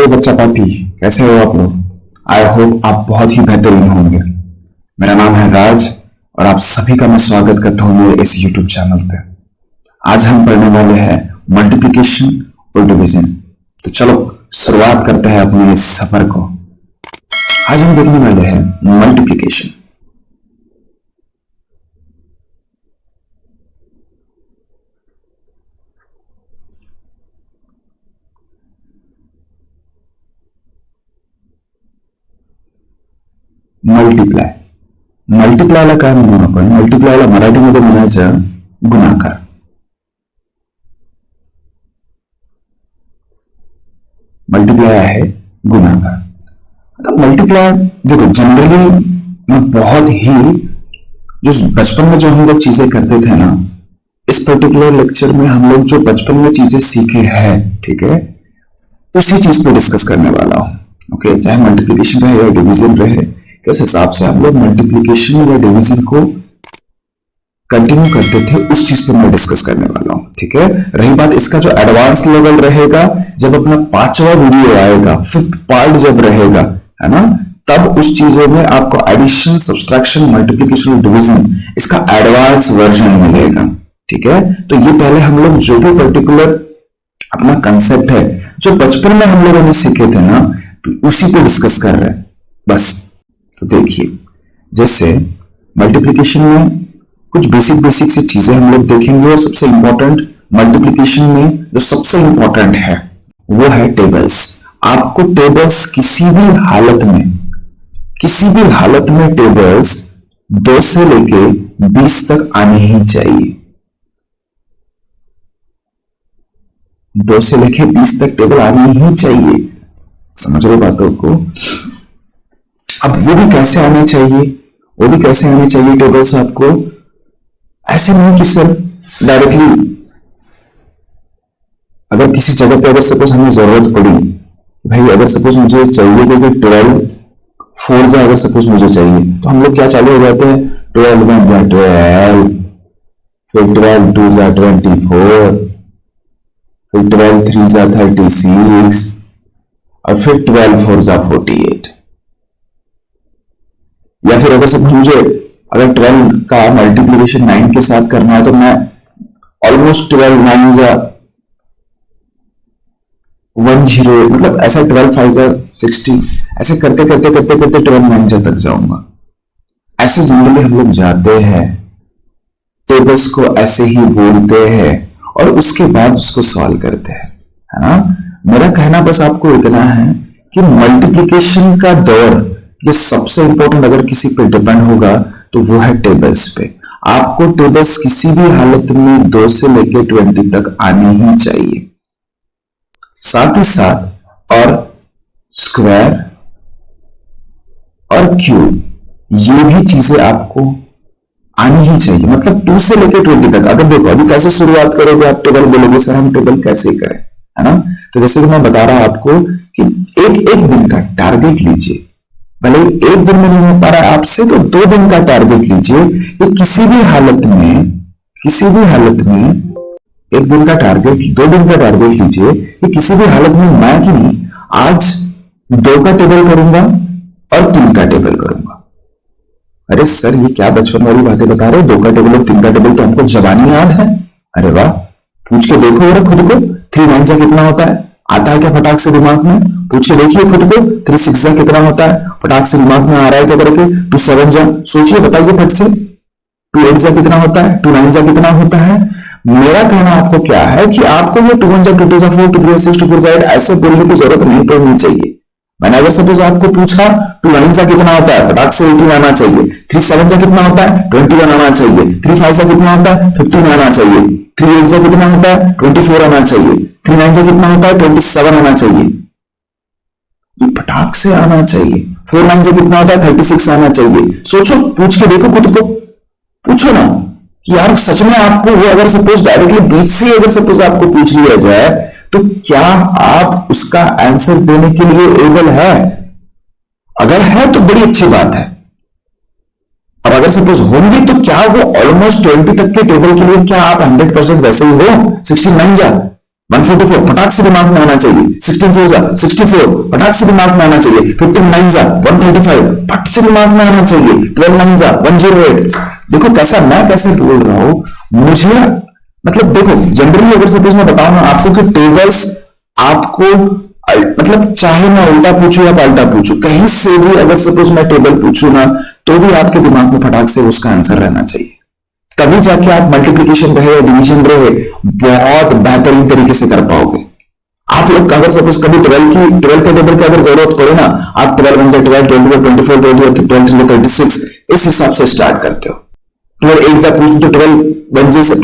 Hello बच्चा party, कैसे हो आप लोग। आई होप आप बहुत ही बेहतरीन होंगे। मेरा नाम है राज और आप सभी का मैं स्वागत करता हूं मेरे इस यूट्यूब चैनल पे। आज हम पढ़ने वाले हैं मल्टीप्लिकेशन और डिवीजन। तो चलो शुरुआत करते हैं अपने इस सफर को। आज हम देखने वाले हैं मल्टीप्लिकेशन। मल्टिप्लाय मल्टिप्लायला काय म्हणू आपण, मल्टिप्लायला मराठीमध्ये म्हणायचं गुणाकार। मल्टीप्लाय है गुणाकार। आता मल्टीप्लाय देखो जनरली बहुत ही जो बचपन में जो हम लोग चीजें करते थे ना, इस पर्टिकुलर लेक्चर में हम लोग जो बचपन में चीजें सीखे हैं, ठीक है, उसी चीज पे डिस्कस करने वाला हूं। ओके, चाहे मल्टीप्लिकेशन रहे या डिवीजन रहे, किस हिसाब से हम लोग मल्टीप्लिकेशन या डिवीजन को कंटिन्यू करते थे उस चीज पर मैं डिस्कस करने वाला हूं। ठीक है, रही बात इसका जो एडवांस लेवल रहेगा, जब अपना 5वां वीडियो आएगा, 5th पार्ट जब रहेगा, है ना, तब उस चीजों में आपको एडिशन, सब्सट्रैक्शन, मल्टीप्लिकेशन और डिवीजन इसका एडवांस वर्जन मिलेगा। ठीक है, तो ये पहले हम लोग जो भी पर्टिकुलर अपना कंसेप्ट है जो बचपन में हम लोगों ने सीखे थे ना, उसी पे डिस्कस कर रहे हैं बस। तो देखिए, जैसे मल्टीप्लिकेशन में कुछ बेसिक से चीजें हम लोग देखेंगे, और सबसे इंपॉर्टेंट मल्टीप्लिकेशन में जो सबसे इंपॉर्टेंट है वो है टेबल्स। आपको टेबल्स किसी भी हालत में टेबल्स 2 से लेके 20 तक आने ही चाहिए। 2 से लेके 20 तक टेबल आनी ही चाहिए। समझ रहे बातों को। अब वो भी कैसे आने चाहिए टेबल्स आपको। ऐसे नहीं कि सर डायरेक्टली अगर किसी जगह पे अगर सपोज हमें जरूरत पड़ी, भाई अगर सपोज मुझे चाहिए कि 12 4 जा, अगर सपोज मुझे चाहिए, तो हम लोग क्या चालू हो जाते हैं, 12 1 जा 12, फिर 12 2 जा 24, फिर 12 3 जा 36, और फिर 12 4 जा 48। या फिर अगर सपोज मुझे अगर 12 का मल्टीप्लिकेशन 9 के साथ करना है, तो मैं ऑलमोस्ट 12 9 जा 10, मतलब ऐसा 12 5 जा 60, ऐसे करते 12 9 जा तक जाऊंगा। ऐसे जनरली हम लोग जाते हैं, टेबल्स को ऐसे ही बोलते हैं और उसके बाद उसको सॉल्व करते हैं, है ना। मेरा कहना बस आपको इतना है कि मल्टीप्लिकेशन का दौर ये सबसे इंपॉर्टेंट अगर किसी पे डिपेंड होगा तो वो है टेबल्स पे। आपको टेबल्स किसी भी हालत में 2 से लेके 20 तक आनी ही चाहिए। साथ ही साथ और स्क्वायर और क्यूब, ये भी चीजें आपको आनी ही चाहिए, मतलब 2 से लेके 20 तक। अगर देखो अभी कैसे शुरुआत करोगे, आप टेबल बोलोगे सर हम टेबल कैसे करें, है ना। तो जैसे कि मैं बता रहा हूं आपको कि एक दिन का टारगेट लीजिए। भले एक दिन में नहीं हो पा रहा है आपसे, तो 2 दिन का टारगेट लीजिए कि किसी भी हालत में एक दिन का टारगेट, 2 दिन का टारगेट लीजिए कि किसी भी हालत में मैं कि नहीं आज 2 का टेबल करूंगा और 3 का टेबल करूंगा। अरे सर ये क्या बचपन वाली बातें बता रहे हो, 2 का टेबल और 3 का टेबल तो हमको जबानी याद है। अरे वाह, पूछ के देखो जरा खुद को, 3 9 जा कितना होता है, आता है क्या फटाक से दिमाग में, पूछ के देखिए खुद को। 3 6 जा कितना होता है, फटाक से दिमाग में आ रहा है क्या करके। 2 7 जा सोचिए, बताइए फट से। 2 8 जा कितना होता है, 2 9 जा कितना होता है। मेरा कहना आपको क्या है कि आपको ये 2 1 जा 2 2 जा 4 2 3 6 2 4 जा 8 ऐसे बोलने की जरूरत नहीं पड़नी चाहिए। मैंने अगर सपोज आपको पूछा 2 9 जा कितना होता है, फटाक से 18 आना चाहिए। 3 7 जा कितना होता है, 21 आना चाहिए। 3 5 जा कितना होता है, 15 आना चाहिए। 3 8 जा कितना होता है, 24 आना चाहिए। 3 9 जा कितना होता है, 27 आना चाहिए। ये फटाक से आना चाहिए। 4 9 जा कितना होता है, 36 आना चाहिए। सोचो, पूछ के देखो खुद को, पूछो ना कि यार सच में आपको वो अगर सपोज डायरेक्टली बीच से अगर सपोज आपको पूछ लिया जाए, तो क्या आप उसका आंसर देने के लिए एबल है। अगर है तो बड़ी अच्छी बात है। अब अगर सपोज होंगे तो क्या वो ऑलमोस्ट 20 तक के टेबल के लिए क्या आप 100% वैसे ही हो। 69 जा 144 फटाक से दिमाग में आना चाहिए, 16 4 64 फटाक से दिमाग में आना चाहिए, 15 9 135 फट से दिमाग में आना चाहिए, 12 9 108। देखो कैसा, मैं कैसे बोल रहा हूं, मुझे मतलब देखो जनरली अगर सपोज मैं बताऊं ना आपको कि टेबल्स आपको मतलब चाहे मैं उल्टा पूछूं या पलटा पूछूं, कहीं से भी अगर सपोज मैं टेबल पूछूं ना तो भी आपके दिमाग में फटाक से उसका आंसर रहना चाहिए। तभी जाके आप मल्टीप्लिकेशन रहे या डिवीजन रहे बहुत बेहतरीन तरीके से कर पाओगे। आप लोग अगर सपोज कभी 12 के टेबल की अगर जरूरत पड़े ना, आप 12 1 12 20 24 20 12 36 इस हिसाब से स्टार्ट करते हो। 12 8 जा पूछ तो 12 1 से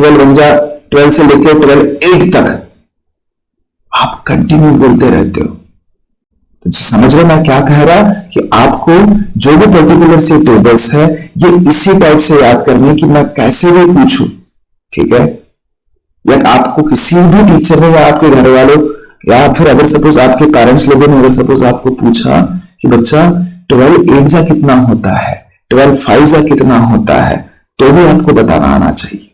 12 से लेकर 12 8 तक आप कंटिन्यू बोलते रहते हो। तो समझ रहे मैं क्या कह रहा कि आपको जो भी पर्टिकुलर से टेबल्स है ये इसी टाइप से याद करने कि मैं कैसे भी पूछूं, ठीक है। या आपको किसी भी टीचर ने या आपके घर वालों या फिर अगर सपोज आपके पेरेंट्स लोगों ने अगर सपोज आपको पूछा कि बच्चा 12 8 जा कितना होता है, 12 5 जा कितना होता है, तो भी आपको बताना आना चाहिए।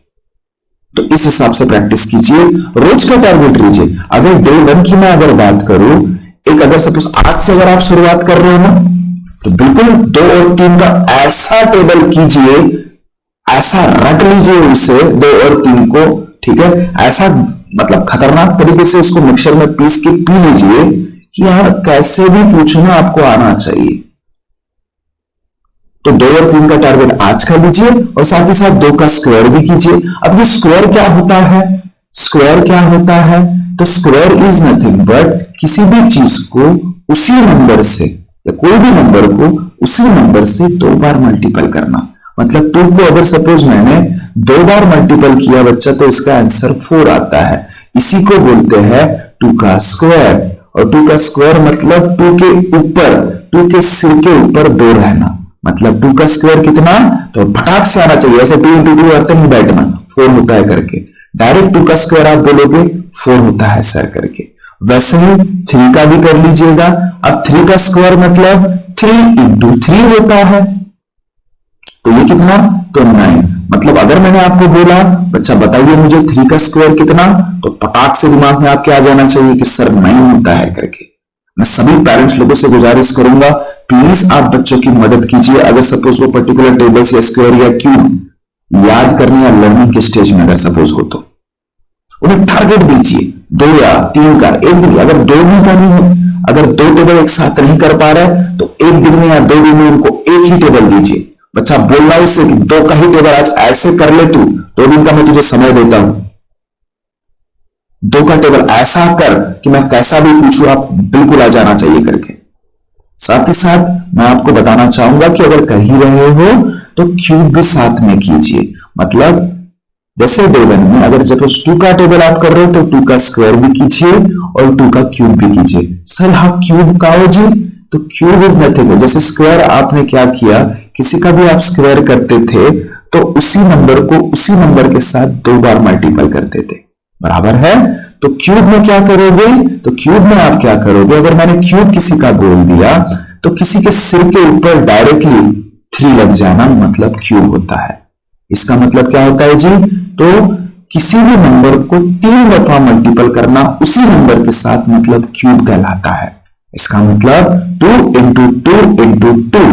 तो इस हिसाब से प्रैक्टिस कीजिए, रोज का टारगेट लीजिए। अगर डे 1 की मैं अगर बात करूं, एक अगर सपोज आज से अगर आप शुरुआत कर रहे हो ना तो बिल्कुल 2 और 3 का ऐसा टेबल कीजिए, ऐसा रट लीजिए उसे 2 और 3 को, ठीक है। ऐसा मतलब खतरनाक तरीके से उसको मिक्सर में पीस के पी लीजिए कि यार कैसे भी पूछना आपको आना चाहिए। तो 2 और 3 का टारगेट आज का लीजिए और साथ ही साथ 2 का स्क्वायर भी कीजिए। अब ये स्क्वायर क्या होता है, स्क्वायर क्या होता है, तो स्क्वायर इज नथिंग बट किसी भी चीज को उसी नंबर से या कोई भी नंबर को उसी नंबर से 2 बार मल्टीपल करना। मतलब 2 को अगर सपोज मैंने 2 बार मल्टीपल किया बच्चा तो इसका आंसर 4 आता है। इसी को बोलते हैं 2 का स्क्वायर। और 2 का स्क्वायर मतलब 2 के ऊपर, 2 के सिर के ऊपर 2 रहना। मतलब 2 का स्क्वायर कितना, तो फटाक से आना चाहिए, ऐसे 2 into 2 अर्थ नहीं बैठना 4 होता है करके, डायरेक्ट 2 का स्क्वायर आप बोलोगे 4 होता है सर करके। वैसे ही 3 का भी कर लीजिएगा। अब 3 का स्क्वायर मतलब 3 into 3 होता है, तो ये कितना, तो 9। मतलब अगर मैंने आपको बोला बच्चा बताइए मुझे 3 का स्क्वायर कितना, तो पटाख से दिमाग में आपके आ जाना चाहिए कि सर 9 होता है करके। मैं सभी पेरेंट्स लोगों से गुजारिश करूंगा प्लीज आप बच्चों की मदद कीजिए। अगर सपोज वो पर्टिकुलर टेबल्स या स्क्वायर या क्यूब याद करने या लर्निंग के स्टेज में अगर सपोज हो तो उन्हें टारगेट दीजिए 2 या 3 का एक दिन। अगर 2 दिन का नहीं है, अगर 2 टेबल एक साथ नहीं कर पा रहा है तो एक दिन में या 2 दिन में उनको एक ही टेबल दीजिए। बच्चा बोल रहा है उससे कि 2 का ही टेबल आज ऐसे कर ले, तू 2 दिन का मैं तुझे समय देता हूं, 2 का टेबल ऐसा कर कि मैं कैसा भी पूछूं आप बिल्कुल आ जाना चाहिए करके। साथ ही साथ मैं आपको बताना चाहूंगा कि अगर कर ही रहे हो तो क्यूब भी साथ में कीजिए। मतलब जैसे डे 1 में अगर सपोज 2 का टेबल आप कर रहे हो तो 2 का स्क्वायर भी कीजिए और 2 का क्यूब भी कीजिए। सर हाँ क्यूब का हो जी, तो क्यूब इज नथिंग। जैसे स्क्वायर आपने क्या किया, किसी का भी आप स्क्वायर करते थे तो उसी नंबर को उसी नंबर के साथ 2 बार मल्टीपल करते थे, बराबर है। तो क्यूब में क्या करोगे, तो क्यूब में आप क्या करोगे, अगर मैंने क्यूब किसी का बोल दिया तो किसी के सिर के ऊपर डायरेक्टली 3 लग जाना मतलब क्यूब होता है। इसका मतलब क्या होता है जी, तो किसी भी नंबर को 3 दफा मल्टीपल करना उसी नंबर के साथ मतलब क्यूब कहलाता है। इसका मतलब 2 into 2 into 2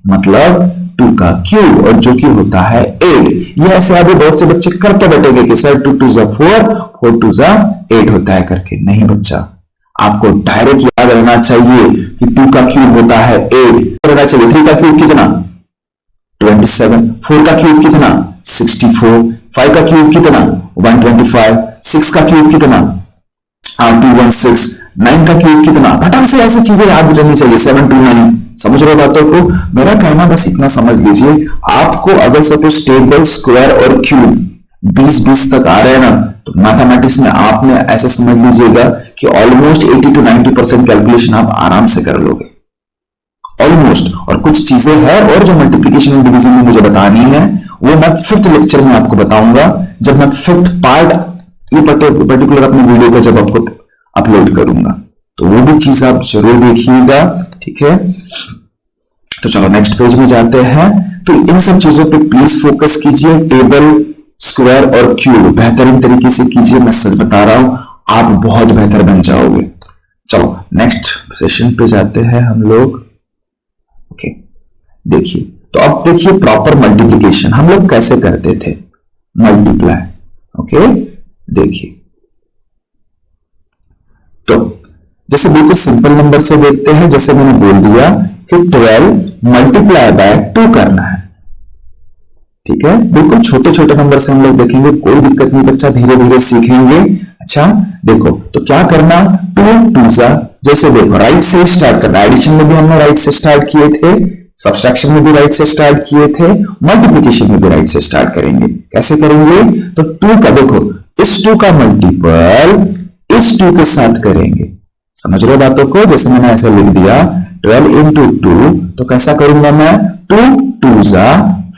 मतलब 2 का क्यूब, और जो कि होता है 8। ये ऐसे अभी बहुत से बच्चे करते बैठेंगे कि सर 2 2 जा 4, 4 2 जा 8 होता है करके। नहीं बच्चा, आपको डायरेक्ट याद रहना चाहिए कि 2 का क्यूब होता है 8 रहना चाहिए। 3 का क्यूब कितना 27, 4 का क्यूब कितना 64, 5 का क्यूब कितना 125, 6 का क्यूब कितना 216, 9 का क्यूब कितना, फटाक से ऐसी चीजें याद रहनी चाहिए 729। समझ रहे बातों को, मेरा कहना बस इतना समझ लीजिए। आपको अगर सपोज टेबल स्क्वायर और क्यूब 20-20 तक आ रहे हैं ना तो मैथमेटिक्स में आपने ऐसा समझ लीजिएगा कि ऑलमोस्ट 80 to 90% कैलकुलेशन आप आराम से कर लोगे ऑलमोस्ट। और कुछ चीजें हैं और जो मल्टीप्लिकेशन एंड डिवीजन में मुझे बतानी है वो मैं 5th लेक्चर में आपको बताऊंगा, जब मैं 5th पार्ट ये पर्टिकुलर अपने वीडियो का जब आपको अपलोड करूंगा, तो वो भी चीज आप जरूर देखिएगा, ठीक है। तो चलो नेक्स्ट पेज में जाते हैं। तो इन सब चीजों पे प्लीज फोकस कीजिए। टेबल, स्क्वायर और क्यूब बेहतरीन तरीके से कीजिए, मैं सच बता रहा हूं। आप बहुत बेहतर बन जाओगे। चलो नेक्स्ट सेशन पे जाते हैं हम लोग। ओके, देखिए तो अब देखिए प्रॉपर मल्टीप्लीकेशन हम लोग कैसे करते थे, मल्टीप्लाई। ओके, देखिए तो जैसे बिल्कुल सिंपल नंबर से देखते हैं, जैसे मैंने बोल दिया कि 12 मल्टीप्लाई बाय 2 करना है। ठीक है, बिल्कुल छोटे छोटे नंबर से हम लोग देखेंगे, कोई दिक्कत नहीं बच्चा, धीरे धीरे सीखेंगे। अच्छा देखो तो क्या करना, 2 2 जा, जैसे देखो राइट से स्टार्ट करना, एडिशन में भी हमने राइट से स्टार्ट किए थे, सब्सट्रैक्शन में भी राइट से स्टार्ट किए थे, मल्टीप्लिकेशन में भी राइट से स्टार्ट करेंगे। कैसे करेंगे, तो 2 का देखो इस 2 का मल्टीपल इस 2 के साथ करेंगे। समझ रहे बातों को, जैसे मैंने ऐसे लिख दिया 12 इंटू 2, तो कैसा करूंगा मैं, 2 2 जा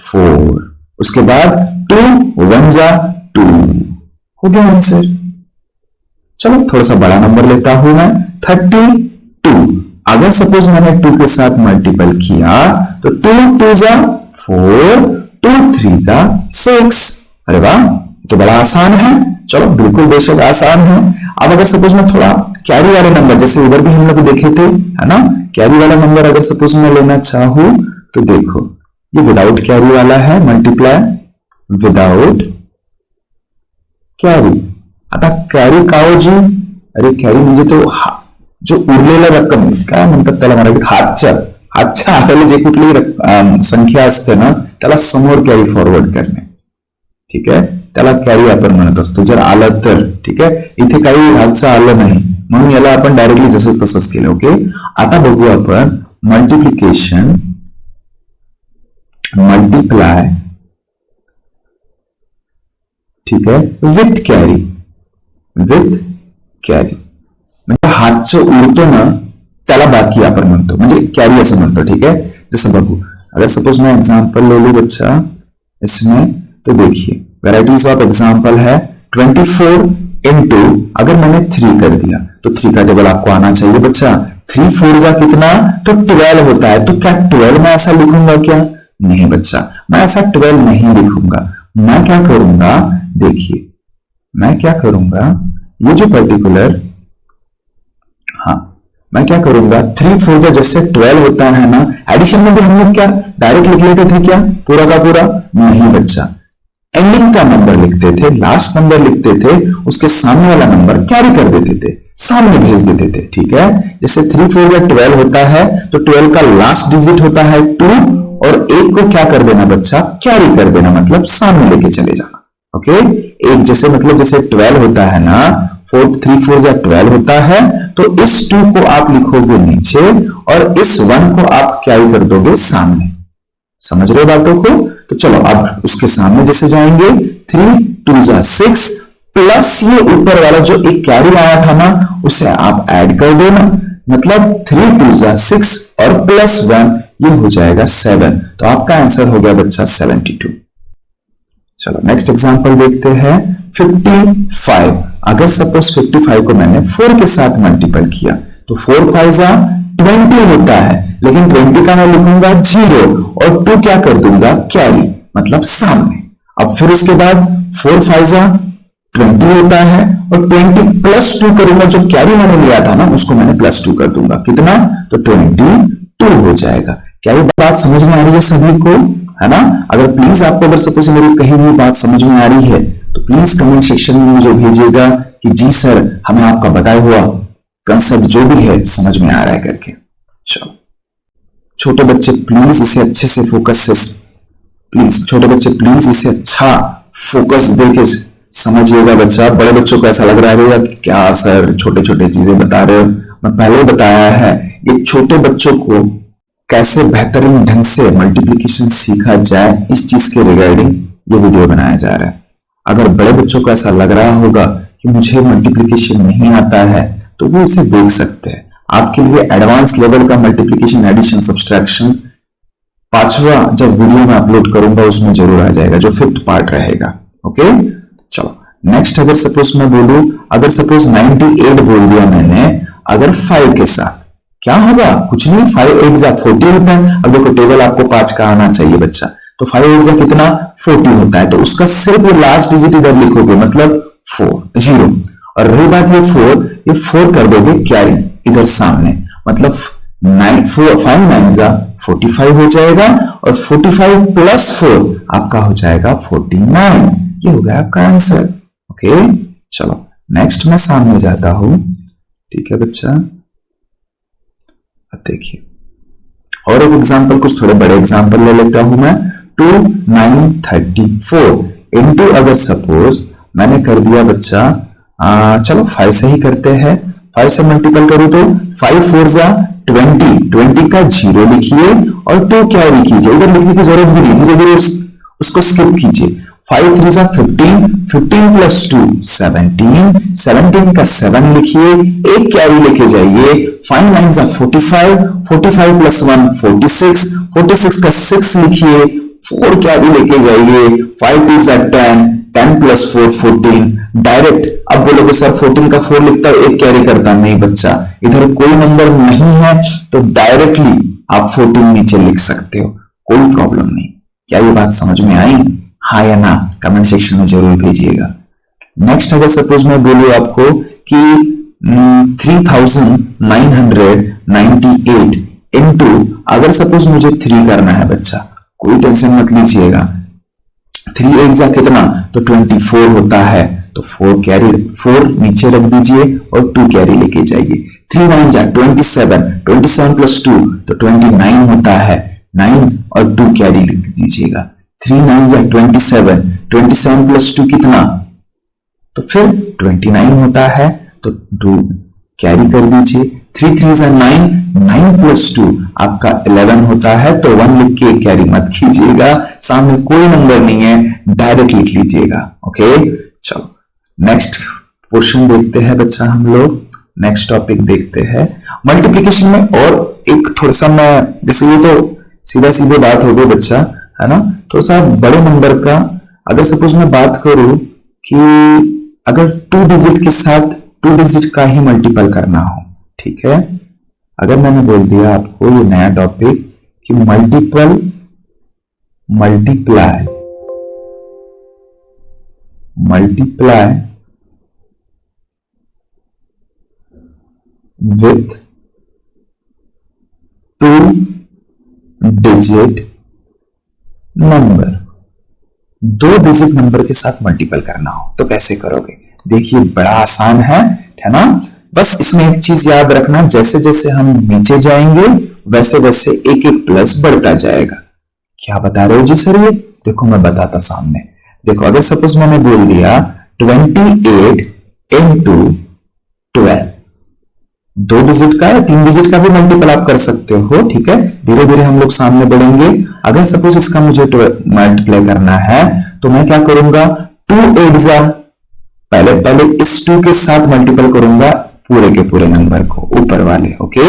4, उसके बाद 2 1 जा 2, हो गया आंसर। चलो थोड़ा सा बड़ा नंबर लेता हूं मैं, 32। अगर सपोज मैंने 2 के साथ मल्टीपल किया तो 2 2 जा 4, 2 3 जा 6। अरे वाह, तो बड़ा आसान है। चलो बिल्कुल बेशक आसान है। अब अगर सपोज मैं थोड़ा कैरी वाले नंबर, जैसे इधर भी हम लोग देखे थे, है ना, कैरी वाला नंबर अगर सपोज मैं लेना चाहूं तो देखो ये विदाउट कैरी वाला है, मल्टीप्लाई विदाउट कैरी। आता कॅरी काळजी, अरे कॅरी म्हणजे तो जो उरलेला रक्कम काय म्हणतात त्याला मराठीत, हातच्या आलेली जे कुठली संख्या असते ना त्याला समोर कॅरी फॉरवर्ड करणे। ठीक आहे, त्याला कॅरी आपण म्हणत असतो जर आलं तर। ठीक आहे, इथे काही हातचं आलं नाही म्हणून याला आपण डायरेक्टली जसंच तसंच केलं। ओके, आता बघू आपण मल्टिप्लिकेशन मल्टीप्लाय, ठीक आहे, विथ कॅरी, विथ कॅरी म्हणजे हातचं उरतो ना त्याला बाकी आपण म्हणतो, म्हणजे कॅरी असं म्हणतो। ठीक है, जैसे बघू अगर सपोज मैं एग्जांपल ले लूं बच्चा इसमें, तो देखिए वैरायटीज ऑफ एग्जांपल है 24 इंटू, अगर मैंने 3 कर दिया तो 3 का टेबल आपको आना चाहिए बच्चा। 3 4 जा कितना, तो 12 होता है। तो क्या 12 मैं ऐसा लिखूंगा क्या, नहीं बच्चा, मैं ऐसा 12 नहीं लिखूंगा। मैं क्या करूंगा, देखिए मैं क्या करूंगा, ये जो पर्टिकुलर, हाँ मैं क्या करूंगा, 3 4 जा जैसे 12 होता है ना, एडिशन में भी हम लोग क्या डायरेक्ट लिख लेते थे क्या, पूरा का पूरा, नहीं बच्चा, एंडिंग का नंबर लिखते थे, लास्ट नंबर लिखते थे, उसके सामने वाला नंबर कैरी कर देते थे, सामने भेज देते थे। ठीक है, जैसे 3 4 जा 12 होता है तो 12 का लास्ट डिजिट होता है 2, और 1 को क्या कर देना बच्चा, कैरी कर देना, मतलब सामने लेके चले जाना। ओके, एक जैसे मतलब जैसे 12 होता है ना, 3 4 जा 12 होता है, तो इस 2 को आप लिखोगे नीचे और इस 1 को आप कैरी कर दोगे सामने। समझ रहे हो बातों को, तो चलो अब उसके सामने जैसे जाएंगे, 3 2 जा 6 प्लस ये ऊपर वाला जो एक कैरी आया था ना उसे आप ऐड कर देना, मतलब 3 2 जा 6 और प्लस 1 ये हो जाएगा 7। तो आपका आंसर हो गया बच्चा 72। चलो नेक्स्ट एग्जांपल देखते हैं, 55। अगर सपोज 55 को मैंने 4 के साथ मल्टीपल किया तो 4 5 जा 20 होता है, लेकिन 20 का मैं लिखूंगा 0 और 2 क्या कर दूंगा, कैरी, मतलब सामने। अब फिर उसके बाद 4 5 जा 20 होता है और 20 प्लस 2 करूंगा, जो कैरी मैंने लिया था ना उसको मैंने प्लस 2 कर दूंगा, कितना, तो 22 हो जाएगा। क्या ये बात समझ में आ रही है सभी को, है ना। अगर प्लीज आपको अगर सपोज मेरी कही हुई बात समझ में आ रही है तो प्लीज कमेंट सेक्शन में मुझे भेजिएगा कि जी सर हमें आपका बताया हुआ कंसेप्ट जो भी है समझ में आ रहा है करके। चलो छोटे बच्चे प्लीज इसे अच्छे से फोकस से, प्लीज छोटे बच्चे प्लीज इसे अच्छा फोकस देके समझिएगा बच्चा। बड़े बच्चों को ऐसा लग रहा है कि क्या सर छोटे छोटे चीजें बता रहे हो, मैं पहले बताया है ये छोटे बच्चों को कैसे बेहतरीन ढंग से मल्टीप्लिकेशन सीखा जाए इस चीज के रिगार्डिंग ये वीडियो बनाया जा रहा है। अगर बड़े बच्चों को ऐसा लग रहा होगा कि मुझे मल्टीप्लिकेशन नहीं आता है तो वो इसे देख सकते हैं। आपके लिए एडवांस लेवल का मल्टीप्लिकेशन एडिशन सब्सट्रैक्शन 5वां जब वीडियो में अपलोड करूंगा उसमें जरूर आ जाएगा, जो 5th पार्ट रहेगा। ओके चलो नेक्स्ट, अगर सपोज मैं बोलूं, अगर सपोज 98 बोल दिया मैंने, अगर 5 के साथ क्या होगा, कुछ नहीं, 5 8 जा 40 होता है। अब देखो टेबल आपको 5 का आना चाहिए बच्चा, तो 5 8 जा कितना 40 होता है, तो उसका सिर्फ वो लास्ट डिजिट इधर लिखोगे, मतलब 4 0। और रही बात ये 4 कर दोगे कैरी इधर सामने, मतलब 5 9 जा 45 हो जाएगा और 45 प्लस 4 आपका हो जाएगा 49। ये हो गया आपका आंसर। ओके, चलो नेक्स्ट मैं सामने जाता हूं। ठीक है बच्चा, अब देखिए और एक एग्जांपल, कुछ थोड़े बड़े एग्जांपल ले लेता हूं मैं। 2 9 34 इंटू, अगर सपोज मैंने कर दिया बच्चा चलो 5 से ही करते हैं, 5 से मल्टीपल करूं तो 5 4 जा 20 का 0 लिखिए और 2 कैरी कीजिए, इधर लिखने की जरूरत भी नहीं, धीरे धीरे उसको स्किप कीजिए। 5 3 जा 15 प्लस 2 17 का 7 लिखिए, एक कैरी लेके जाइए। 5 9 जा 45 प्लस 1 46 का 6 लिखिए, 4 कैरी लेके जाइए। 5 2 जा 10 प्लस 4 14। डायरेक्ट अब बोलोगे सर 14 का 4 लिखता है एक कैरी करता, नहीं बच्चा, इधर कोई नंबर नहीं है तो डायरेक्टली आप 14 नीचे लिख सकते हो, कोई प्रॉब्लम नहीं। क्या ये बात समझ में आई? हाँ या ना कमेंट सेक्शन में जरूर भेजिएगा। नेक्स्ट अगर सपोज मैं बोलूं आपको कि 3998 इंटू, अगर सपोज मुझे 3 करना है बच्चा, कोई टेंशन मत लीजिएगा, 3 8 जा कितना तो 24 होता है, तो 4 नीचे रख दीजिए और 2 कैरी लेके जाइए। 3 9 जा 27 प्लस 2 तो 29 होता है, 9 और 2 कैरी लिख दीजिएगा। 3 9 जा 27 प्लस 2 कितना, तो फिर 29 होता है, तो 2 कैरी कर दीजिए। 3 3 जा 9 प्लस 2 आपका 11 होता है, तो 1 लिख के कैरी मत कीजिएगा, सामने कोई नंबर नहीं है, डायरेक्ट लिख लीजिएगा। ओके, चलो नेक्स्ट पोर्शन देखते हैं बच्चा, हम लोग नेक्स्ट टॉपिक देखते हैं मल्टीप्लिकेशन में। और एक थोड़ा सा मैं, जैसे ये तो सीधा सीधे बात हो गई बच्चा, है ना, थोड़ा सा बड़े नंबर का अगर सपोज मैं बात करूं कि अगर 2 डिजिट के साथ 2 डिजिट का ही मल्टीपल करना हो, ठीक है, अगर मैंने बोल दिया आपको ये नया टॉपिक कि multiply with 2 digit number, 2 digit number के साथ मल्टीपल करना हो तो कैसे करोगे? देखिए बड़ा आसान है ना, बस इसमें एक चीज याद रखना, जैसे जैसे हम नीचे जाएंगे वैसे वैसे एक एक प्लस बढ़ता जाएगा। क्या बता रहे हो जी सर? ये देखो मैं बताता सामने। देखो अगर सपोज मैंने बोल दिया 28 इंटू 12, 2 डिजिट का या 3 डिजिट का भी मल्टीपल आप कर सकते हो, ठीक है, धीरे धीरे हम लोग सामने बढ़ेंगे। अगर सपोज इसका मुझे मल्टीप्लाई करना है तो मैं क्या करूंगा, 2 8 जा, पहले इस 2 के साथ मल्टीपल करूंगा पूरे के पूरे नंबर को, ऊपर वाले, ओके,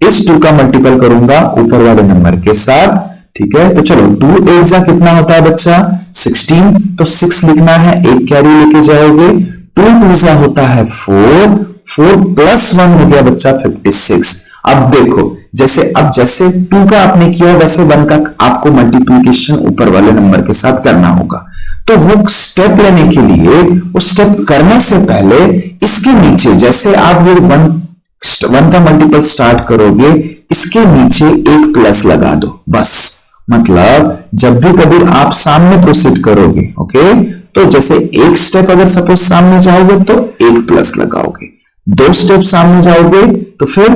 इस 2 का मल्टीपल करूंगा ऊपर वाले नंबर के साथ, ठीक है। तो चलो 2 8 जा कितना होता है बच्चा 16, तो 6 लिखना है, एक कैरी लेके जाओगे। 2 2 जा होता है 4 प्लस 1 हो गया बच्चा 56। अब देखो जैसे 2 का आपने किया वैसे 1 का आपको मल्टीप्लिकेशन ऊपर वाले नंबर के साथ करना होगा। तो वो स्टेप लेने के लिए, उस स्टेप करने से पहले इसके नीचे, जैसे आप ये 1 का मल्टीपल स्टार्ट करोगे, इसके नीचे एक प्लस लगा दो बस। मतलब जब भी कभी आप सामने प्रोसीड करोगे, ओके, तो जैसे एक स्टेप अगर सपोज सामने जाओगे तो एक प्लस लगाओगे, 2 स्टेप सामने जाओगे तो फिर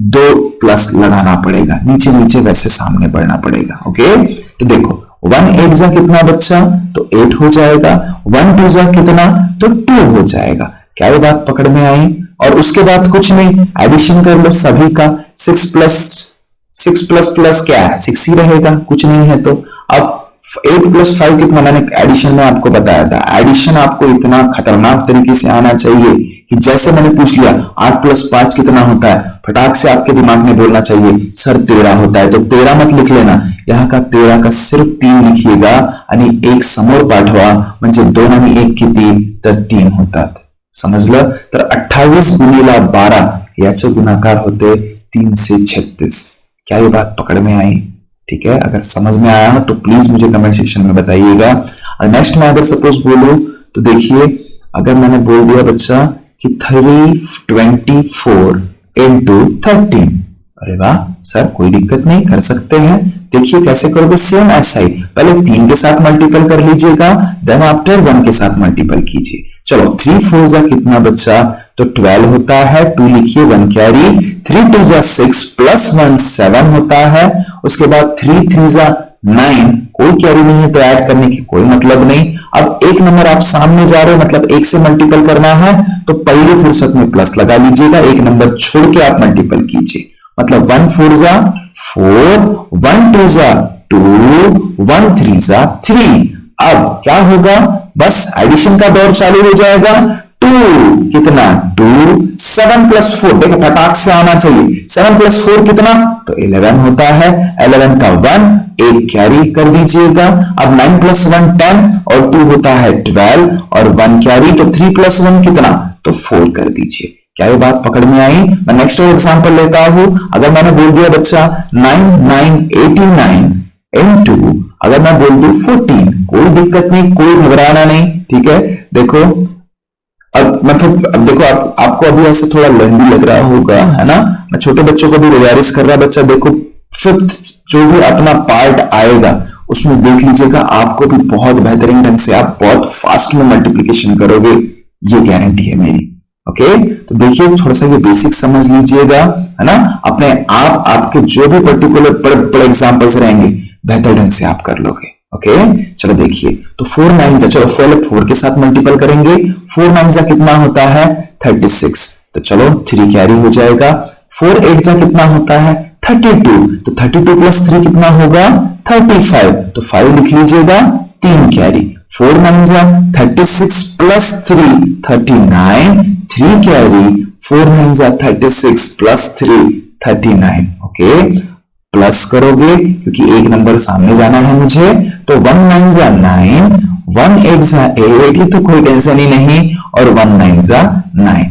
2 प्लस लगाना पड़ेगा, नीचे नीचे वैसे सामने बढ़ना पड़ेगा। ओके, तो देखो 1 8 जा कितना बच्चा, तो 8 हो जाएगा। 1 2 जा कितना, तो 2 हो जाएगा। क्या ये बात पकड़ में आई? और उसके बाद कुछ नहीं, एडिशन कर लो सभी का। 6 प्लस क्या है, 6 ही रहेगा, कुछ नहीं है। तो अब 8 प्लस 5 कितना, मैंने एडिशन में आपको बताया था, एडिशन आपको इतना खतरनाक तरीके से आना चाहिए कि जैसे मैंने पूछ लिया 8 प्लस 5 कितना होता है, फटाक से आपके दिमाग में बोलना चाहिए सर 13 होता है। तो 13 मत लिख लेना, यहाँ का 13 का सिर्फ 3 लिखिएगा आणि 1 समोर पाठवा, म्हणजे 2 आणि 1 किती, तर 3 होतात, समजलं? तर 28 गुणिला 12 याचे गुणाकार होते 3 से 36। क्या ये बात पकड़ में आई? ठीक है, अगर समझ में आया तो प्लीज मुझे कमेंट सेक्शन में बताइएगा। और नेक्स्ट में अगर सपोज बोलूं तो देखिए, अगर मैंने बोल दिया बच्चा कि 324 इंटू 13। अरे वाह सर, कोई दिक्कत नहीं, कर सकते हैं। देखिए कैसे करोगे, सेम ऐसा ही, पहले 3 के साथ मल्टीपल कर लीजिएगा, देन आफ्टर 1 के साथ मल्टीपल कीजिए। चलो 3 4 जा कितना बच्चा, तो 12 होता है, 2 लिखिए, 1 कैरी, 3 2 जा 6 प्लस 1 7 होता है। उसके बाद 3 3 जा 9, कोई कैरी नहीं है तो ऐड करने की कोई मतलब नहीं। अब एक नंबर आप सामने जा रहे हो, मतलब 1 से मल्टीपल करना है तो पहली फुर्सत में प्लस लगा लीजिएगा, एक नंबर छोड़ के आप मल्टीपल कीजिए। मतलब 1 4 जा 4, 1 2 जा 2, 1 3 जा 3। अब क्या होगा, बस एडिशन का दौर चालू हो जाएगा। 2 कितना, 2 7 प्लस 4, देखो फटाक से आना चाहिए, 7 प्लस 4 कितना, तो 11 होता है। 11 का 1 एक कैरी कर दीजिएगा। अब 9 प्लस 1 10 और 2 होता है 12 और 1 कैरी, तो 3 प्लस 1 कितना, तो 4 कर दीजिए। क्या ये बात पकड़ में आई? मैं नेक्स्ट और एग्जांपल लेता हूं। अगर मैंने बोल दिया बच्चा 9 9 89 इनटू, अगर मैं बोल दूं 14, कोई दिक्कत नहीं, कोई घबराना नहीं, ठीक है। देखो अब देखो आपको अभी ऐसे थोड़ा लेंदी लग रहा होगा, है ना। मैं छोटे बच्चों को भी गुजारिश कर रहा, बच्चा देखो 5th जो भी अपना पार्ट आएगा उसमें देख लीजिएगा, आपको भी बहुत बेहतरीन ढंग से आप बहुत फास्ट में मल्टीप्लीकेशन करोगे, ये गारंटी है मेरी। ओके तो देखिए थोड़ा सा ये बेसिक समझ लीजिएगा, है ना। अपने आप आपके जो भी पर्टिकुलर बड़े एग्जांपल्स रहेंगे बेहतर ढंग से आप कर लोगे। ओके चलो देखिए, तो 4 9 जा, चलो पहले 4 के साथ मल्टीपल करेंगे। 4 9 जा कितना होता है 36, तो चलो 3 कैरी हो जाएगा। 4 8 जा कितना होता है 32, तो 32 प्लस 3 कितना होगा 35, तो 5 लिख लीजिएगा, 3 कैरी। 4 9 जा 36 प्लस 3 39, 3 कैरी। 4 9 जा 36 प्लस 3 39। ओके प्लस करोगे क्योंकि एक नंबर सामने जाना है मुझे, तो 1 9 जा 9, 1 8 जा 8, ये तो कोई टेंशन ही नहीं, और 1 9 जा 9।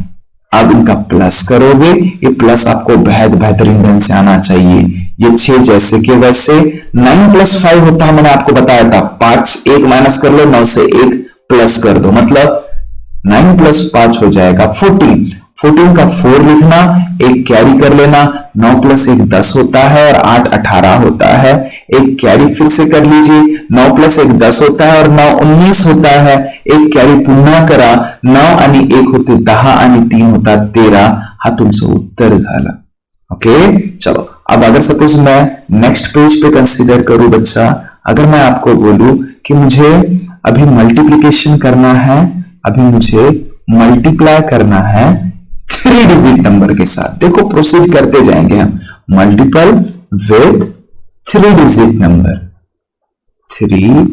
अब इनका प्लस करोगे, ये प्लस आपको बेहतरीन ढंग से आना चाहिए। ये 6 जैसे के वैसे। 9 प्लस 5 होता है, मैंने आपको बताया था 5, 1 माइनस कर लो, 9 से 1 प्लस कर दो, मतलब 9 प्लस 5 हो जाएगा 14। 14 का 4 लिखना, एक कैरी कर लेना। 9 प्लस 1 10 होता है और 8 18 होता है, एक कैरी फिर से कर लीजिए। 9 प्लस 1 10 होता है और 9 19 होता है, एक कैरी पुन्हा करा। 9 आणि 1 होते 10 आणि 3 होता 13, हा तुमचं उत्तर झालं। ओके चलो अब अगर सपोज मैं नेक्स्ट पेज पे कंसीडर करूं बच्चा, अगर मैं आपको बोलूं कि मुझे अभी मल्टीप्लीकेशन करना है, अभी मुझे मल्टीप्लाई करना है 3 डिजिट नंबर के साथ, देखो प्रोसीड करते जाएंगे हम, multiple with 3 digit number, 3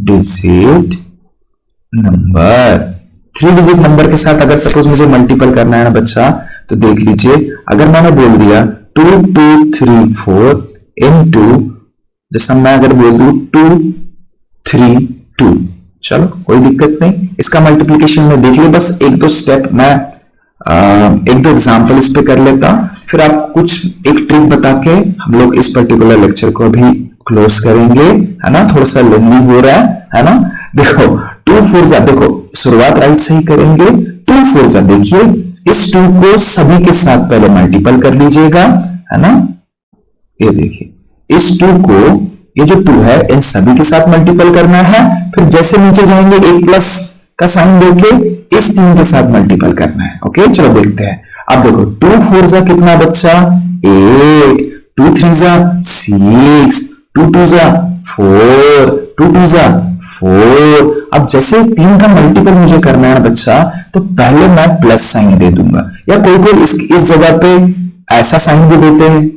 digit number, 3 digit number के साथ अगर सपोज मुझे मल्टीपल करना है ना बच्चा, तो देख लीजिए अगर मैंने बोल दिया 2 2 3 4 इनटू, जैसा मैं अगर बोल दूं 2 3 2, चलो कोई दिक्कत नहीं, इसका मल्टीप्लीकेशन में देख ली। बस एक दो स्टेप मैं एक दो एग्जांपल इस पे कर लेता, फिर आप कुछ एक ट्रिक बता के हम लोग इस पर्टिकुलर लेक्चर को भी क्लोज करेंगे, है ना। थोड़ा सा लेंदी हो रहा है ना। देखो 2 4 जा, देखो शुरुआत राइट से ही करेंगे। 2 4 जा, देखिए इस 2 को सभी के साथ पहले मल्टीपल कर लीजिएगा, है ना। ये देखिए इस 2 को, ये जो 2 है इन सभी के साथ मल्टीपल करना है, फिर जैसे नीचे जाएंगे एक प्लस का साइन देके इस 3 के साथ मल्टीपल करना है। ओके चलो देखते हैं। अब देखो 2 4 जा कितना बच्चा 8, 2 3 जा 6, 2 2 जा 4, 2 2 जा 4। अब जैसे 3 का मल्टीपल मुझे करना है बच्चा, तो पहले मैं प्लस साइन दे दूंगा, या कोई इस जगह पे ऐसा साइन भी देते हैं,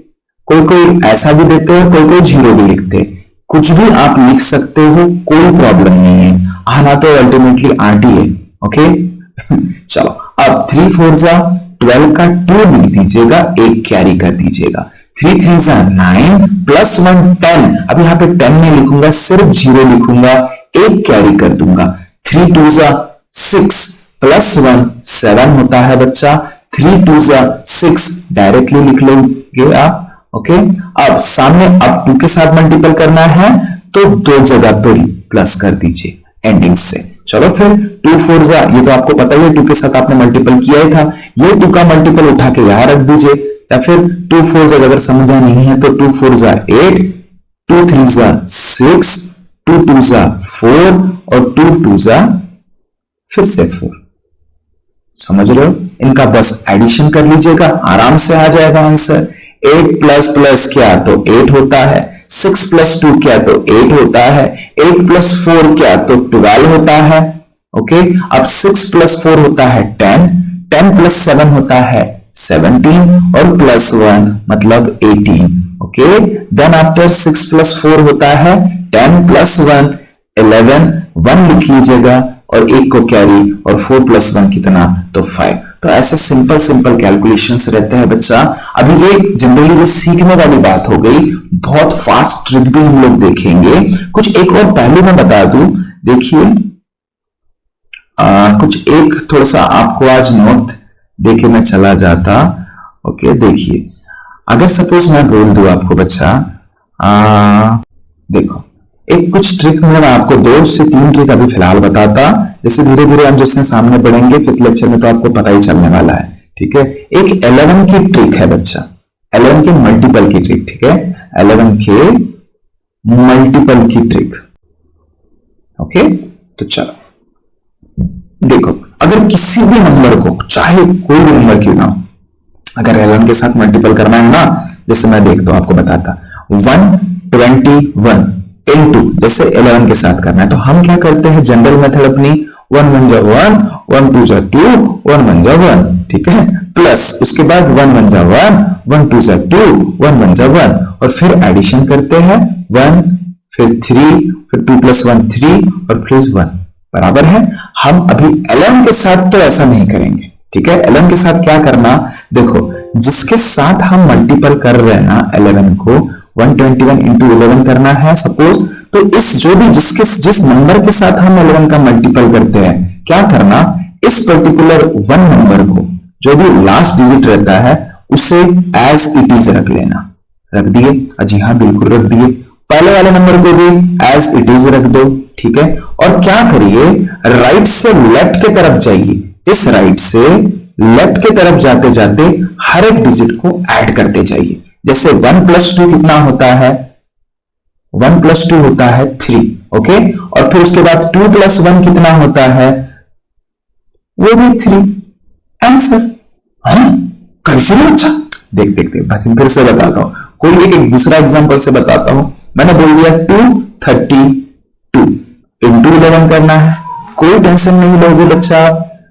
कोई ऐसा भी देते हैं, कोई 0 भी लिखते हैं, कुछ भी आप लिख सकते हो, कोई प्रॉब्लम नहीं है, आना तो अल्टीमेटली आंटी है। ओके चलो अब 3 4 जा 12 का 2 लिख दीजिएगा, एक कैरी कर दीजिएगा। 3 3 जा 9 प्लस 1 10, अब यहां पे 10 नहीं लिखूंगा, सिर्फ 0 लिखूंगा, एक कैरी कर दूंगा। 3 2 जा 6 प्लस 1 7 होता है बच्चा। 3 2 जा 6 डायरेक्टली लिख लोगे आप। ओके अब सामने अब 2 के साथ मल्टीपल करना है, तो 2 जगह पर प्लस कर दीजिए एंडिंग से। चलो फिर 2 4 जा, ये तो आपको पता ही है 2 के साथ आपने मल्टीपल किया ही था, ये 2 का मल्टीपल उठा के यहां रख दीजिए, या फिर 2 4 जा अगर समझा नहीं है तो 2 4 जा 8, 2 3 जा 6, 2 2 जा 4 और 2 2 जा फिर से 4। समझ रहे हो? इनका बस एडिशन कर लीजिएगा, आराम से आ जाएगा आंसर। 8 प्लस प्लस क्या तो 8 होता है, 6 प्लस 2 क्या तो 8 होता है, 8 प्लस 4 क्या तो 12 होता है। ओके, अब 6 प्लस 4 होता है 10, 10 प्लस 7 होता है 17 और प्लस 1 मतलब 18। ओके, देन आफ्टर 6 प्लस 4 होता है 10 प्लस 1 11, 1 लिख लीजिएगा और 1 को कैरी, और 4 प्लस 1 कितना तो 5। तो ऐसे सिंपल सिंपल कैलकुलेशंस रहते हैं बच्चा। अभी ये जनरली ये सीखने वाली बात हो गई, बहुत फास्ट ट्रिक भी हम लोग देखेंगे। कुछ एक और पहलू मैं बता दूं, देखिए कुछ एक थोड़ा सा आपको आज नोट देके मैं चला जाता। ओके, देखिए अगर सपोज मैं बोल दूं आपको बच्चा, देखो एक कुछ ट्रिक में मैं आपको 2 से 3 ट्रिक अभी फिलहाल बताता, जैसे धीरे धीरे हम जिससे सामने बढ़ेंगे 5th लेक्चर में तो आपको पता ही चलने वाला है। ठीक है, एक 11 की ट्रिक है बच्चा, 11 के मल्टीपल की ट्रिक। ठीक है, 11 के मल्टीपल की ट्रिक। ओके, तो चलो देखो, अगर किसी भी नंबर को, चाहे कोई भी नंबर क्यों ना हो, अगर 11 के साथ मल्टीपल करना है ना, जैसे मैं देखता हूं आपको बताता, 121 इनटू जैसे 11 के साथ करना है तो हम क्या करते हैं, जनरल मेथड अपनी 1 1 जा 1, 1 2 जा 2, 1 1 जा 1। ठीक है, प्लस उसके बाद 1 1 जा 1, 1 2 जा 2, 1 1 जा 1, और फिर एडिशन करते हैं 1 फिर 3 फिर 2 प्लस 1 3 और प्लस 1 बराबर है। हम अभी 11 के साथ तो ऐसा नहीं करेंगे। ठीक है, 11 के साथ क्या करना, देखो जिसके साथ हम मल्टीपल कर रहे हैं ना 11 को, 121 इंटू 11 करना है सपोज, तो इस जो भी जिस नंबर के साथ हम 11 का मल्टीपल करते हैं, क्या करना, इस पर्टिकुलर 1 नंबर को जो भी लास्ट डिजिट रहता है उसे एज इट इज रख लेना। रख दिए? जी हाँ, बिल्कुल रख दिए। पहले वाले नंबर को भी एज इट इज रख दो। ठीक है, और क्या करिए, राइट से लेफ्ट की तरफ जाइए, इस राइट से लेफ्ट की तरफ जाते जाते हर एक डिजिट को ऐड करते जाइए। जैसे 1 प्लस 2 कितना होता है, 1 प्लस 2 होता है 3। ओके, और फिर उसके बाद 2 प्लस 1 कितना होता है, वो भी 3। आंसर कैसे बच्चा, देख देख देख, बस फिर से बताता हूं, कोई एक दूसरा एग्जांपल से बताता हूं। मैंने बोल दिया 232 इंटू 11 करना है। कोई टेंशन नहीं लोगे बच्चा,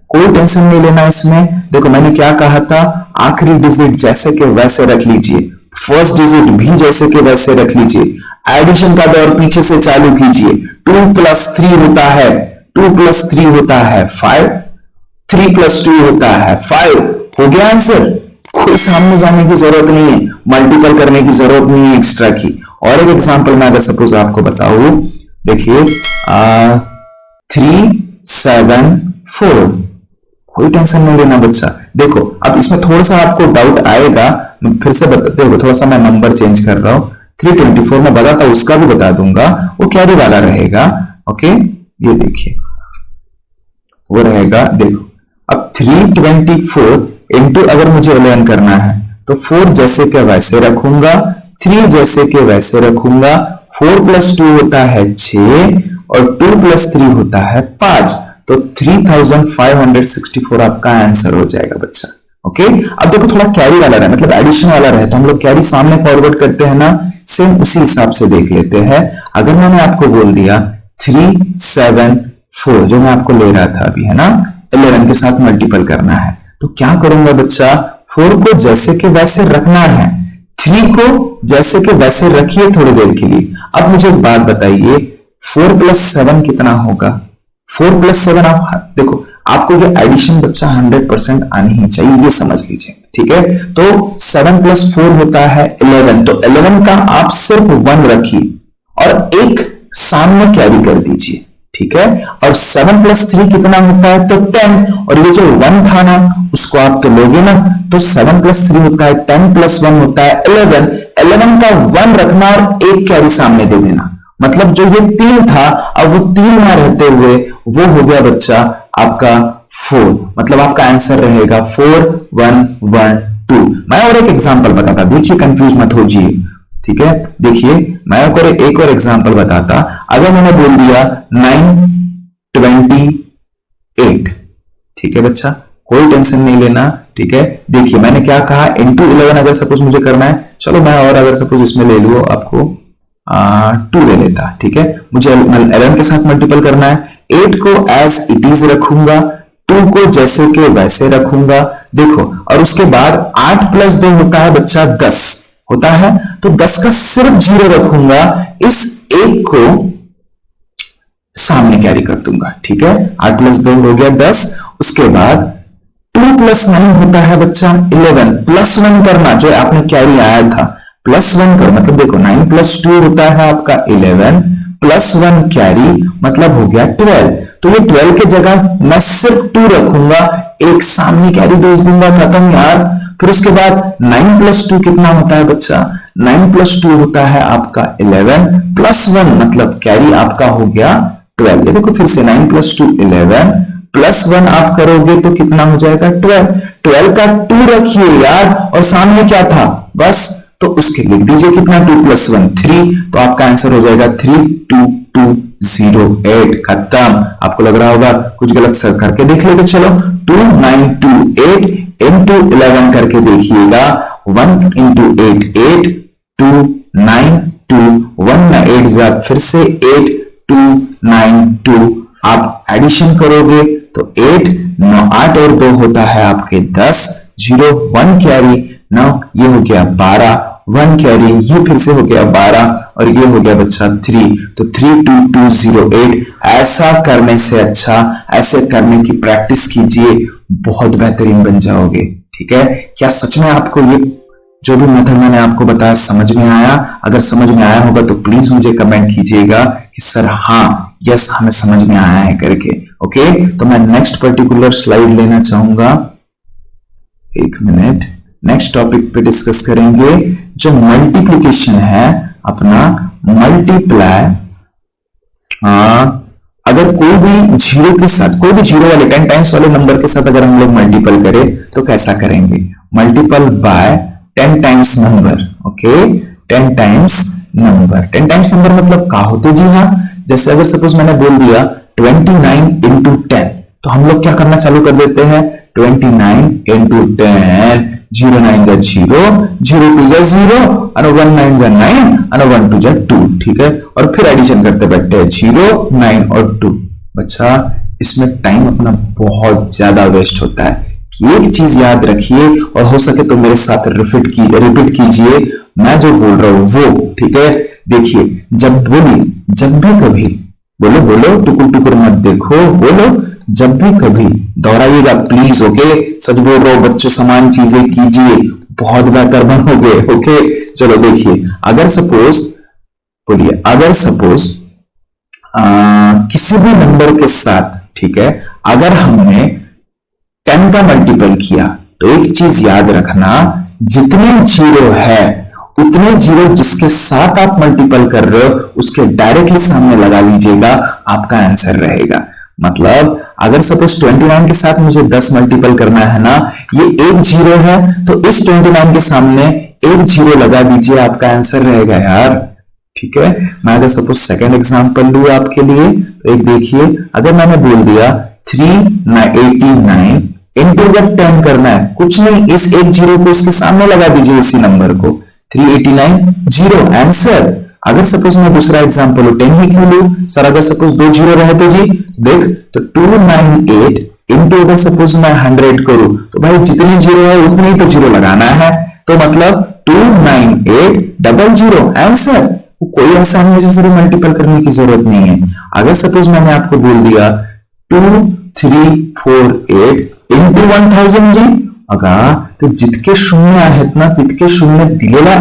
कोई टेंशन नहीं लेना इसमें। देखो मैंने क्या कहा था, आखिरी डिजिट जैसे के वैसे रख लीजिए, फर्स्ट डिजिट भी जैसे के वैसे रख लीजिए, एडिशन का दौर पीछे से चालू कीजिए। 2 प्लस 3 होता है 2 प्लस 3 होता है 5, 3 प्लस 2 होता है 5। हो गया आंसर, कोई सामने जाने की जरूरत नहीं है, मल्टीपल करने की जरूरत नहीं है एक्स्ट्रा की। और एक एग्जांपल मैं अगर सपोज आपको बताऊं, देखिए 3 7 4, कोई टेंशन नहीं लेना बच्चा। देखो अब इसमें थोड़ा सा आपको डाउट आएगा, फिर से बताते हुए थोड़ा सा मैं नंबर चेंज कर रहा हूं। 324 में बताता हूं, उसका भी बता दूंगा, वो कैरी वाला रहेगा। ओके, ये देखिए वो रहेगा, देखो अब 324 इंटू अगर मुझे 11 करना है तो 4 जैसे के वैसे रखूंगा, 3 जैसे के वैसे रखूंगा, 4 प्लस 2 होता है 6 और 2 प्लस 3 होता है 5, तो 3564 आपका आंसर हो जाएगा बच्चा। ओके, अब देखो थोड़ा कैरी वाला रहे, मतलब एडिशन वाला रहे तो हम लोग कैरी सामने फॉरवर्ड करते हैं ना, सेम उसी हिसाब से देख लेते हैं। अगर मैंने आपको बोल दिया 374 जो मैं आपको ले रहा था अभी, है ना, 11 के साथ मल्टीपल करना है, तो क्या करूंगा बच्चा, 4 को जैसे के वैसे रखना है, 3 को जैसे के वैसे रखिए थोड़ी देर के लिए। अब मुझे एक बात बताइए, 4 प्लस 7 कितना होगा, 4 प्लस 7 आप देखो, आपको ये एडिशन बच्चा 100% आनी ही चाहिए, ये समझ लीजिए। ठीक है, तो 7 प्लस 4 होता है 11, तो 11 का आप सिर्फ 1 रखिए और एक सामने कैरी कर दीजिए। ठीक है, और 7 प्लस 3 कितना होता है, तो 10, और ये जो 1 था ना उसको आप तो लोगे ना, तो 7 प्लस 3 होता है 10 प्लस 1 होता है 11, 11 का 1 रखना और एक कैरी सामने दे देना, मतलब जो ये 3 था अब वो 3 ना रहते हुए वो हो गया बच्चा आपका 4, मतलब आपका आंसर रहेगा 4112। मैं और एक एग्जांपल बताता, देखिए कंफ्यूज मत हो जी, ठीक है। देखिए मैं एक और एग्जांपल बताता, अगर मैंने बोल दिया 928, ठीक है बच्चा, कोई टेंशन नहीं लेना, ठीक है। देखिए मैंने क्या कहा, इंटू 11 अगर सपोज मुझे करना है, चलो मैं और अगर सपोज इसमें ले लूं आपको 2 ले लेता, ठीक है। मुझे 11 के साथ मल्टीपल करना है, 8 को एज इट इज रखूंगा, 2 को जैसे के वैसे रखूंगा, देखो, और उसके बाद 8 प्लस 2 होता है बच्चा 10 होता है, तो 10 का सिर्फ 0 रखूंगा, इस 1 को सामने कैरी कर दूंगा, ठीक है। 8 प्लस 2 हो गया 10, उसके बाद 2 प्लस 9 होता है बच्चा 11, प्लस 1 करना, जो आपने कैरी आया था प्लस 1 करो, मतलब देखो 9 प्लस 2 होता है आपका 11, प्लस 1 कैरी मतलब हो गया 12, तो ये 12 की जगह मैं सिर्फ 2 रखूंगा, एक सामने कैरी भेज दूंगा, खत्म यार। फिर उसके बाद 9 प्लस 2 कितना होता है बच्चा, 9 प्लस 2 होता है आपका 11, प्लस 1 मतलब कैरी आपका हो गया 12, ये देखो फिर से 9 प्लस 2 11, प्लस 1 आप करोगे तो कितना हो जाएगा 12, 12 का 2 रखिए यार, और सामने क्या था बस, तो उसके लिख दीजिए कितना 2 प्लस 1 3, तो आपका आंसर हो जाएगा 32208, खत्म। आपको लग रहा होगा कुछ गलत सर करके देख लेते, चलो 2928 इंटू 11 करके देखिएगा, 1 इंटू 8 8, 2 9 2 1 8 फिर से 8 2 9 2, आप एडिशन करोगे तो 8 9 8 और 2 होता है आपके 10, 0 1 कैरी, 9 ये हो गया 12, 1 कैरी, ये फिर से हो गया 12, और ये हो गया बच्चा 3, तो 32208। ऐसा करने से अच्छा ऐसे करने की प्रैक्टिस कीजिए, बहुत बेहतरीन बन जाओगे, ठीक है। क्या सच में आपको ये जो भी मेथड मैंने आपको बताया समझ में आया? अगर समझ में आया होगा तो प्लीज मुझे कमेंट कीजिएगा कि सर हाँ, यस हमें समझ में आया है करके। ओके, तो मैं नेक्स्ट पर्टिकुलर स्लाइड लेना चाहूंगा, 1 मिनट। नेक्स्ट टॉपिक पे डिस्कस करेंगे जो मल्टीप्लीकेशन है अपना, मल्टीप्लाई। अगर कोई भी जीरो के साथ, कोई भी जीरो वाले 10 टाइम्स वाले नंबर के साथ अगर हम लोग मल्टीपल करें तो कैसा करेंगे, multiple bye 10 times number. Okay, 10 times number, 10 times number मतलब क्या होते जी, हाँ जैसे अगर सपोज मैंने बोल दिया 29 इंटू 10, तो हम लोग क्या करना चालू कर देते हैं, 29 इंटू 10, 0 9 जा 0, 0 2 जा 0, और 1 9 जा 9, और 1 2 जा 2, ठीक है। और फिर एडिशन करते बैठते हैं 0 9 और 2। बच्चा इसमें टाइम अपना बहुत ज्यादा वेस्ट होता है, कि एक चीज याद रखिए और हो सके तो मेरे साथ रिपीट कीजिए मैं जो बोल रहा हूं वो, ठीक है। देखिए जब भी कभी बोलो बोलो, टुकुर टुकुर मत देखो, बोलो जब भी कभी दोहराइएगा प्लीज। ओके, सच बोल रहा हूं बच्चों, समान चीजें कीजिए, बहुत बेहतर बनोगे। ओके चलो देखिए, अगर सपोज बोलिए, अगर सपोज किसी भी नंबर के साथ, ठीक है, अगर हमने 10 का मल्टीपल किया तो एक चीज याद रखना, जितने जीरो है उतने जीरो जिसके साथ आप मल्टीपल कर रहे हो उसके डायरेक्टली सामने लगा लीजिएगा, आपका आंसर रहेगा। मतलब अगर सपोज 29 के साथ मुझे 10 मल्टीपल करना है ना, ये एक जीरो है तो इस 29 के सामने एक जीरो लगा दीजिए, आपका आंसर रहेगा यार, ठीक है। मैं अगर सपोज सेकेंड एग्जांपल लूं आपके लिए, तो एक देखिए, अगर मैंने बोल दिया 389 इंटू 10 करना है, कुछ नहीं, इस एक जीरो को उसके सामने लगा दीजिए, उसी नंबर को, 389 जीरो आंसर। अगर सपोज मैं दूसरा एग्जांपल लूं, 10 ही क्यों लूं सर, अगर सपोज 2 जीरो रहे तो जी देख, तो 298 इंटू अगर सपोज मैं 100 करूं तो भाई जितने जीरो है उतने ही तो जीरो लगाना है, तो मतलब 298 डबल जीरो आंसर। कोई ऐसा अननेसेसरी मल्टीपल करने की जरूरत नहीं है। अगर सपोज मैंने आपको बोल दिया 2348 इंटू 1000 जी, अगा तो जितके शून्य आहेत ना तितके शून्य दिलेल्या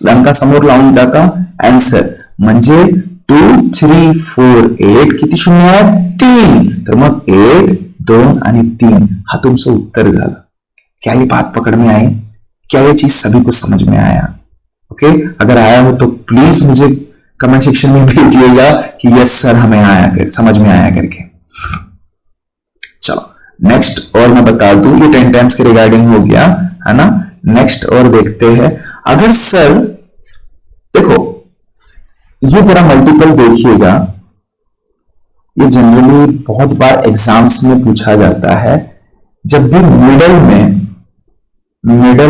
अंकासमोर लावून टाका आन्सर, म्हणजे 2348 किती शून्य आहेत, 3, तर मग 1 2 आणि 3 हा तुमचं उत्तर झालं। क्या ये बात पकड़ में आई? क्या ये चीज सभी को समझ में आया? ओके, अगर आया हो तो प्लीज मुझे कमेंट सेक्शन में भेजिएगा कि यस सर हमें आया कर, समझ में आया करके। चलो नेक्स्ट और मैं बता दूं, ये 10 टाइम्स के रिगार्डिंग हो गया है ना। नेक्स्ट और देखते हैं, अगर सर देखो ये पूरा मल्टीपल देखिएगा, ये जनरली बहुत बार एग्जाम्स में पूछा जाता है, जब भी मिडल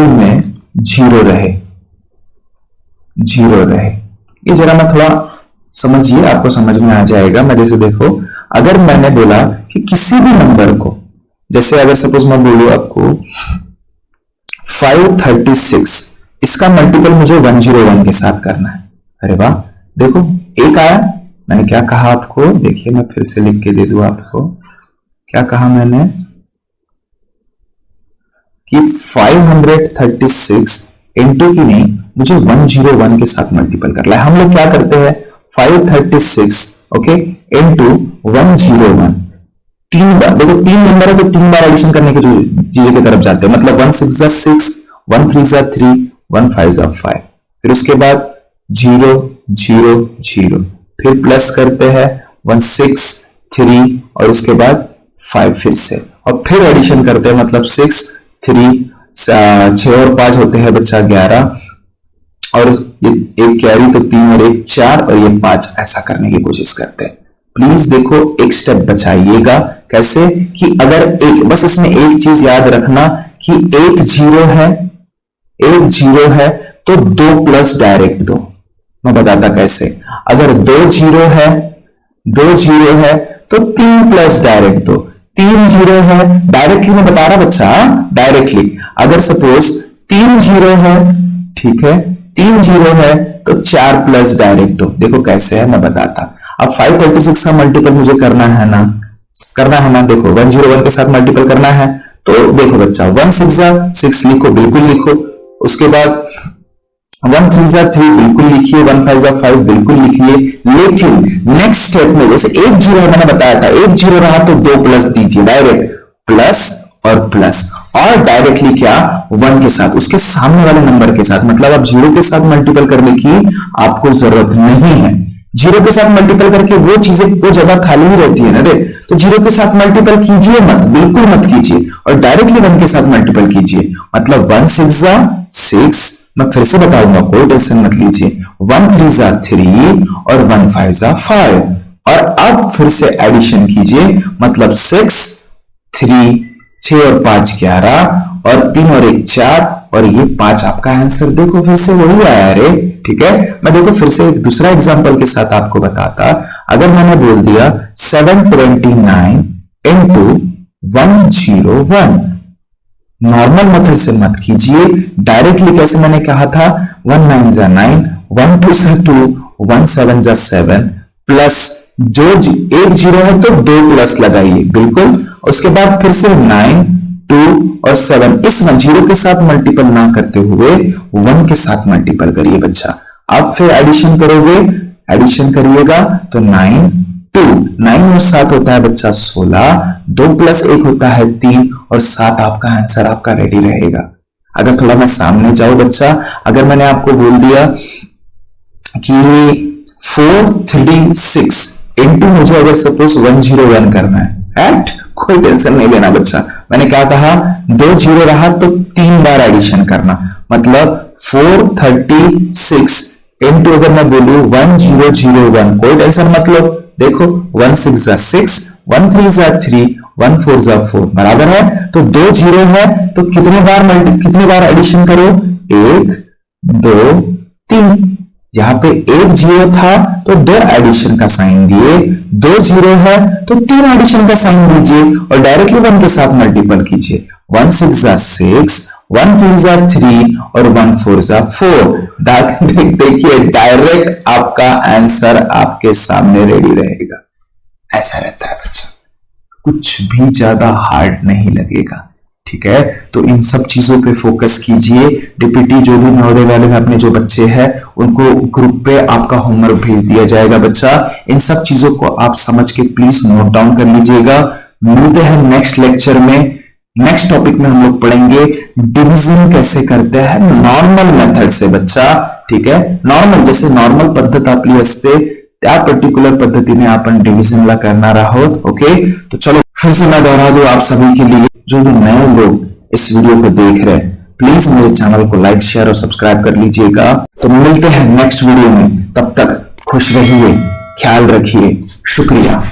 में जीरो रहे, ये जरा मैं थोड़ा समझिए, आपको समझ में आ जाएगा। मैं जैसे देखो, अगर मैंने बोला कि किसी भी नंबर को, जैसे अगर सपोज मैं बोलूं आपको 536, इसका मल्टीपल मुझे 101 के साथ करना है। अरे वाह, देखो एक आया। मैंने क्या कहा आपको, देखिए मैं फिर से लिख के दे दूं आपको, क्या कहा मैंने कि 536 इंटू की नहीं, मुझे 101 के साथ मल्टीपल करना है। हम लोग क्या करते हैं, 536 ओके इंटू 101, 3 बार, देखो 3 नंबर है तो 3 बार एडिशन करने की चीजों की तरफ जाते हैं, मतलब 1 6 जा 6, 1 3 जा 3, 1 5 जा 5, फिर उसके बाद 0 0 0, फिर प्लस करते हैं 1 6 3 और उसके बाद 5 फिर से, और फिर एडिशन करते हैं, मतलब 6 3 6 और 5 होते हैं बच्चा 11, और ये एक कैरी तो 3 और 1 4 और ये 5, ऐसा करने की कोशिश करते हैं। प्लीज देखो एक स्टेप बचाइएगा, कैसे कि अगर एक, बस इसमें एक चीज याद रखना कि एक जीरो है तो 2 प्लस डायरेक्ट दो। मैं बताता कैसे, अगर 2 जीरो है तो 3 प्लस डायरेक्ट दो, 3 जीरो है, डायरेक्टली मैं बता रहा बच्चा, डायरेक्टली अगर सपोज 3 जीरो है, ठीक है 3 जीरो है तो 4 प्लस डायरेक्ट दो। देखो कैसे है मैं बताता। अब 536 का मल्टीपल मुझे करना है ना, देखो 101 के साथ मल्टीपल करना है, तो देखो बच्चा 1 6 जा 6 लिखो, बिल्कुल लिखो, उसके बाद 1 3 जा 3 बिल्कुल लिखिए, 1 5 जा 5 बिल्कुल लिखिए, लेकिन नेक्स्ट स्टेप में जैसे एक जीरो मैंने बताया था, एक जीरो रहा तो 2 प्लस दीजिए, डायरेक्ट प्लस और प्लस, और डायरेक्टली क्या 1 के साथ, उसके सामने वाले नंबर के साथ, मतलब अब जीरो के साथ मल्टीपल करने की आपको जरूरत नहीं है। जीरो के साथ मल्टीपल करके वो चीजें, वो जगह खाली ही रहती है ना रे, तो जीरो के साथ मल्टीपल कीजिए मत, बिल्कुल मत कीजिए, और डायरेक्टली 1 के साथ मल्टीपल कीजिए, मतलब 1 6 जा 6, मैं फिर से बताऊंगा, कोई टेंशन मत लीजिए, 1 3 जा 3 और 1 5 जा 5, और अब फिर से एडिशन कीजिए, मतलब 6 3 6 और 5 11 और 3 और 1 4 और ये 5 आपका आंसर। देखो फिर से वही आया रे, ठीक है। मैं देखो फिर से एक दूसरा एग्जांपल के साथ आपको बताता, अगर मैंने बोल दिया 729 इंटू 101, नॉर्मल मेथड से मत कीजिए, डायरेक्टली कैसे मैंने कहा था, 1 9 जा 9, 1 2 जा 2, 1 7 जा 7, प्लस जो एक जीरो है तो 2 प्लस लगाइए, बिल्कुल, उसके बाद फिर से 9 2 और 7, इस 1 जीरो के साथ मल्टीपल ना करते हुए 1 के साथ मल्टीपल करिए बच्चा। अब फिर एडिशन करोगे, एडिशन करिएगा तो 9 2 9 और 7 होता है बच्चा 16, 2 प्लस 1 होता है 3 और 7 आपका आंसर आपका रेडी रहेगा। अगर थोड़ा मैं सामने जाऊं बच्चा, अगर मैंने आपको बोल दिया कि 436 इंटू मुझे अगर सपोज 101 करना है, कोई टेंशन नहीं लेना बच्चा, मैंने क्या कहा, 2 जीरो रहा तो 3 बार एडिशन करना, मतलब 436 इंटू अगर मैं बोलूं 1001, कोई टेंशन मत लो, देखो 1 6 जा 6, 1 3 जा 3, 1 4 जा 4, बराबर है, तो 2 जीरो है तो कितने बार एडिशन करो, 1 2 3, यहां पे 1 जीरो था तो 2 एडिशन का साइन दिए, 2 जीरो है तो 3 एडिशन का साइन दीजिए और डायरेक्टली 1 के साथ मल्टीपल कीजिए, 1 6 जा 6, 1 3 जा 3 और 1 4 जा 4। देखिए डायरेक्ट आपका आंसर आपके सामने रेडी रहेगा। ऐसा रहता है बच्चा, कुछ भी ज्यादा हार्ड नहीं लगेगा, ठीक है। तो इन सब चीजों पे फोकस कीजिए। डीपीटी जो भी नवोदय वाले में अपने जो बच्चे हैं उनको ग्रुप पे आपका होमवर्क भेज दिया जाएगा बच्चा। इन सब चीजों को आप समझ के प्लीज नोट डाउन कर लीजिएगा। मिलते हैं नेक्स्ट लेक्चर में नेक्स्ट टॉपिक में हम लोग पढ़ेंगे डिवीजन कैसे करते हैं नॉर्मल मेथड से बच्चा, ठीक है। नॉर्मल जैसे नॉर्मल पद्धत आपली असते त्या पर्टिकुलर पद्धतीने आपण डिवीजन ला करना आहोत। ओके, तो चलो फिर से मैं दोहरा दूं आप सभी के लिए, जो भी नए लोग इस वीडियो को देख रहे हैं प्लीज मेरे चैनल को लाइक शेयर और सब्सक्राइब कर लीजिएगा। तो मिलते हैं नेक्स्ट वीडियो में, तब तक खुश रहिए, ख्याल रखिए, शुक्रिया।